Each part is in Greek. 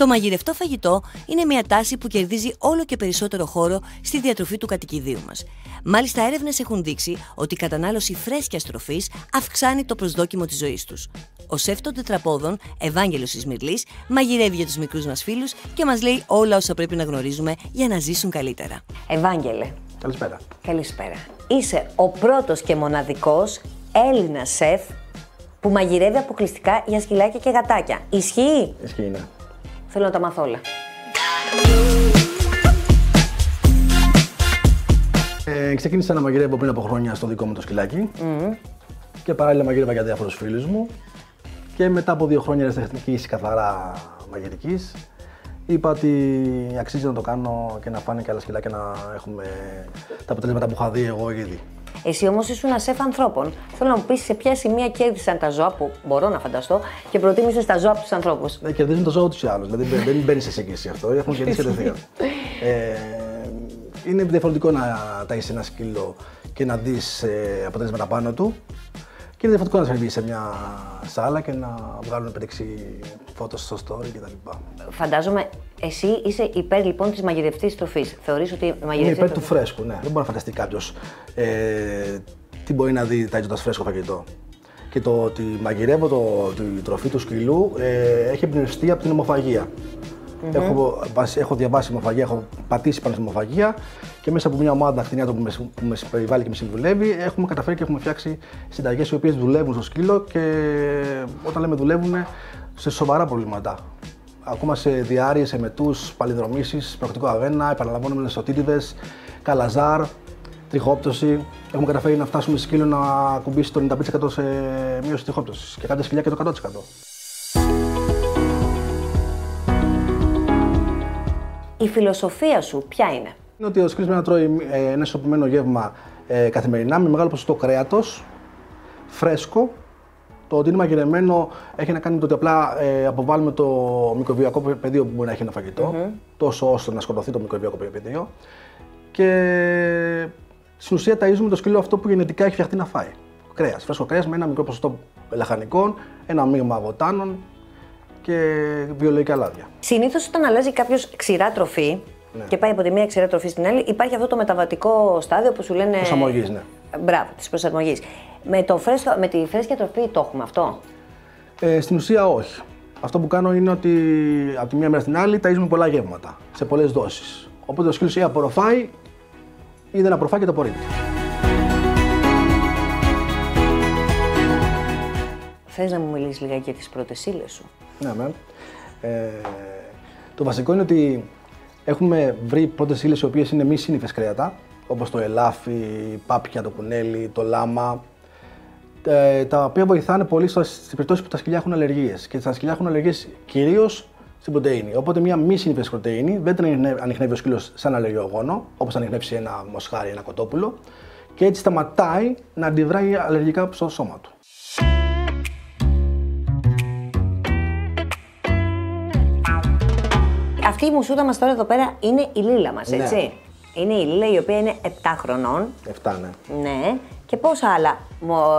Το μαγειρευτό φαγητό είναι μια τάση που κερδίζει όλο και περισσότερο χώρο στη διατροφή του κατοικιδίου μας. Μάλιστα, έρευνες έχουν δείξει ότι η κατανάλωση φρέσκιας τροφής αυξάνει το προσδόκιμο της ζωής τους. Ο σεφ των τετραπόδων, Ευάγγελος Ισμυρλής, μαγειρεύει για τους μικρούς μας φίλους και μας λέει όλα όσα πρέπει να γνωρίζουμε για να ζήσουν καλύτερα. Ευάγγελε. Καλησπέρα. Καλησπέρα. Είσαι ο πρώτος και μοναδικός Έλληνας σεφ που μαγειρεύει αποκλειστικά για σκυλάκια και γατάκια. Ισχύει? Ισχύει, ναι. Θέλω να τα μάθω όλα. Ξεκίνησα να μαγειρεύω πριν από χρόνια στο δικό μου το σκυλάκι και παράλληλα μαγείρευα για διάφορους φίλους μου και μετά από 2 χρόνια τεχνικής καθαρά μαγειρικής είπα ότι αξίζει να το κάνω και να φάνε και άλλα σκυλάκια να έχουμε τα αποτελέσματα που είχα δει εγώ ήδη. Εσύ όμως ήσουν ένα σεφ ανθρώπων. Θέλω να μου πεις σε ποια σημεία κέρδισαν τα ζώα, που μπορώ να φανταστώ, και προτίμησες τα ζώα από τους ανθρώπους. Κερδίζουν το ζώο τους ή άλλους, δηλαδή δεν μπαίνει σε σύγκριση αυτό, έχουν κερδίσει κατευθείαν. Είναι διαφορετικό να ταΐσεις ένα σκύλο και να δεις αποτελέσματα πάνω του. Και είναι διαφορετικό να σερβίσεις σε μια σάλα και να βγάλουν 5-6 φώτος στο story κτλ. Φαντάζομαι, εσύ είσαι υπέρ λοιπόν της μαγειρευτής τροφής. Θεωρείς ότι μαγειρευτή. Είναι υπέρ του φρέσκου, ναι. Δεν μπορεί να φανταστεί κάποιος τι μπορεί να δει ταΐζοντας φρέσκο φαγητό. Και το ότι μαγειρεύω τη τροφή του σκυλού έχει εμπνευστεί από την ομοφαγία. Έχω διαβάσει ομοφαγία, έχω πατήσει πάνω στην ομοφαγία και μέσα από μια ομάδα κτηνιάτων που με περιβάλλει και με συμβουλεύει, έχουμε καταφέρει και έχουμε φτιάξει συνταγές οι οποίες δουλεύουν στο σκύλο και όταν λέμε δουλεύουν σε σοβαρά προβλήματα. Ακόμα σε διάρρειες, εμετούς, παλινδρομήσεις, προκτικό αβένα, επαναλαμβάνομενες οτίτιδες, καλαζάρ, τριχόπτωση. Έχουμε καταφέρει να φτάσουμε σκύλο να κουμπίσει το 95% σε μείωση τριχόπτωσης και κάποια σκυλιά και το 100%. Η φιλοσοφία σου ποια είναι? Είναι ότι ο σκύλος πρέπει να τρώει ένα ισορροπημένο γεύμα καθημερινά με μεγάλο ποσοστό κρέατος, φρέσκο. Το ότι είναι μαγειρεμένο έχει να κάνει με το ότι απλά αποβάλουμε το μικροβιακό πεδίο που μπορεί να έχει ένα φαγητό, τόσο ώστε να σκοτωθεί το μικροβιακό πεδίο. Και στην ουσία ταΐζουμε το σκύλο αυτό που γενετικά έχει φτιαχτεί να φάει. Κρέας, φρέσκο κρέας με ένα μικρό ποσοστό λαχανικών, ένα μείγμα βοτάνων και βιολογικά λάδια. Συνήθως όταν αλλάζει κάποιος ξηρά τροφή και πάει από τη μία ξηρά τροφή στην άλλη, υπάρχει αυτό το μεταβατικό στάδιο που σου λένε. Προσαρμογής, ναι. Μπράβο, της προσαρμογής. Με τη φρέσκια τροφή το έχουμε αυτό? Στην ουσία όχι. Αυτό που κάνω είναι ότι από τη μία μέρα στην άλλη ταΐζουμε πολλά γεύματα, σε πολλές δόσεις. Οπότε ο σκύλος ή απορροφάει ή δεν απορροφάει και το απορρίπτει. Θες να μου μιλήσεις λιγάκι για τις πρώτες ύλες σου? Ναι, το βασικό είναι ότι έχουμε βρει πρώτες ύλες οι οποίες είναι μη σύνηθες κρέατα, όπως το ελάφι, η πάπια, το κουνέλι, το λάμα, τα οποία βοηθάνε πολύ στις περιπτώσεις που τα σκυλιά έχουν αλλεργίες. Και τα σκυλιά έχουν αλλεργίες κυρίως στην πρωτεΐνη. Οπότε μια μη σύνηθες πρωτεΐνη δεν την ανιχνεύει ο σκύλος σαν αλλεργιογόνο, όπως θα ανιχνεύσει ένα μοσχάρι, ένα κοτόπουλο, και έτσι σταματάει να αντιδράει αλλεργικά στο σώμα του. Αυτή η μουσούδα μας τώρα εδώ πέρα είναι η Λίλα μας, έτσι? Ναι. Είναι η Λίλα η οποία είναι 7 χρονών. 7, ναι. Ναι. Και πόσα άλλα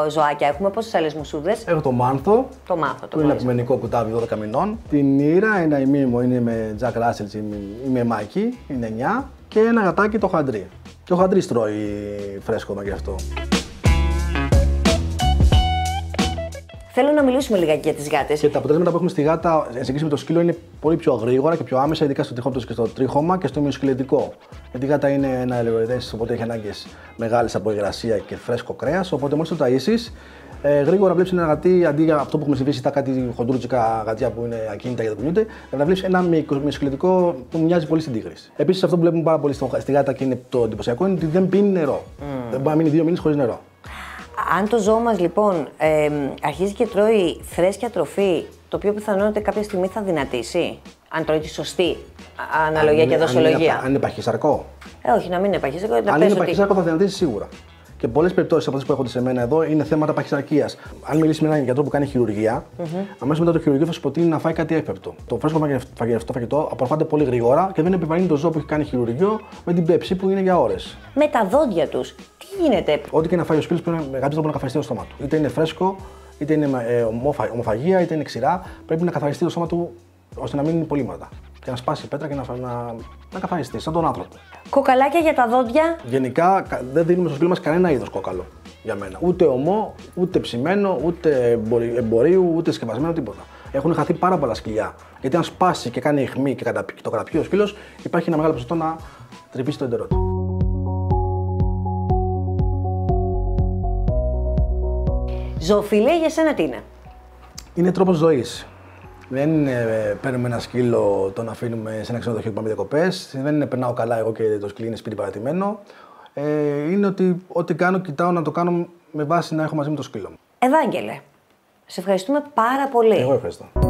ζωάκια έχουμε, πόσες άλλες μουσούδες? Έχω το Μάνθο, που είναι απομενικό κουτάβι 12 μηνών. Την Ήρα, ένα ημίμο είναι με Jack Russell ή με Μάκι, είναι 9. Και ένα γατάκι, το Χαντρί. Και ο Χαντρής τρώει φρέσκο μαγειρευτό. Θέλω να μιλήσουμε λιγάκι για τις γάτες. Και τα αποτελέσματα που έχουμε στη γάτα, σε σύγκριση με το σκύλο, είναι πολύ πιο γρήγορα και πιο άμεσα, ειδικά στο τριχόπτωση και στο τρίχωμα και στο μυοσκελετικό. Γιατί η γάτα είναι ένα ελαιοειδές, οπότε έχει ανάγκες μεγάλες από υγρασία και φρέσκο κρέας. Οπότε μόλις το ταΐσεις, γρήγορα βλέπεις ένα γατί, αντί για αυτό που έχουμε συμβεί στα κάτι χοντρούτσικα γατιά που είναι ακίνητα και δεν κουνιούνται, να βλέπεις ένα μυοσκελετικό που μοιάζει πολύ στην τίγρηση. Επίσης, αυτό που βλέπουμε πάρα πολύ στη γάτα και είναι το εντυπωσιακό είναι ότι δεν πίνει νερό. Δεν μπορεί να μείνει 2 μήνες χωρίς νερό. Αν το ζώο μας λοιπόν αρχίζει και τρώει φρέσκια τροφή, το πιο πιθανό είναι ότι κάποια στιγμή θα δυνατήσει. Αν τρώει τη σωστή αναλογία και δοσολογία. Αν είναι παχύσαρκο. Όχι, να μην είναι παχύσαρκο. Αν είναι παχύσαρκο θα δυνατήσει σίγουρα. Και πολλές περιπτώσεις από αυτές που έρχονται σε μένα εδώ είναι θέματα παχυσαρκίας. Αν μιλήσει με έναν γιατρό που κάνει χειρουργία, αμέσως μετά το χειρουργείο θα σου προτείνει να φάει κάτι εύπεπτο. Το φρέσκο φαγητό απορροφάται πολύ γρήγορα και δεν επιβαρύνει το ζώο που έχει κάνει χειρουργείο με την πέψη που είναι για ώρες. Με τα δόντια τους, τι γίνεται? Ό,τι και να φάει ο σκύλος πρέπει με κάποιο τρόπο να καθαριστεί το στόμα του. Είτε είναι φρέσκο, είτε είναι ομοφαγία, είτε είναι ξηρά, πρέπει να καθαριστεί το στόμα του ώστε να μην είναι υπολείμματα. Και να σπάσει η πέτρα και να καθαριστεί, σαν τον άνθρωπο. Κοκαλάκια για τα δόντια. Γενικά δεν δίνουμε στο σκύλο μας κανένα είδος κόκαλο για μένα. Ούτε ομό, ούτε ψημένο, ούτε εμπορίου, ούτε σκεπασμένο, τίποτα. Έχουν χαθεί πάρα πολλά σκυλιά. Γιατί αν σπάσει και κάνει αιχμή και το καταπιεί ο σκύλος, υπάρχει ένα μεγάλο ποσοστό να τρυπήσει το εντερό του. Ζωοφιλία για σένα τι είναι? Είναι τρόπος ζωής. Δεν είναι παίρνουμε ένα σκύλο, τον αφήνουμε σε ένα ξενοδοχείο που πάμε διακοπές. Δεν είναι περνάω καλά εγώ και το σκύλο είναι σπίτι παρατημένο. Είναι ότι ό,τι κάνω, κοιτάω να το κάνω με βάση να έχω μαζί μου το σκύλο μου. Ευάγγελε, σε ευχαριστούμε πάρα πολύ. Εγώ ευχαριστώ.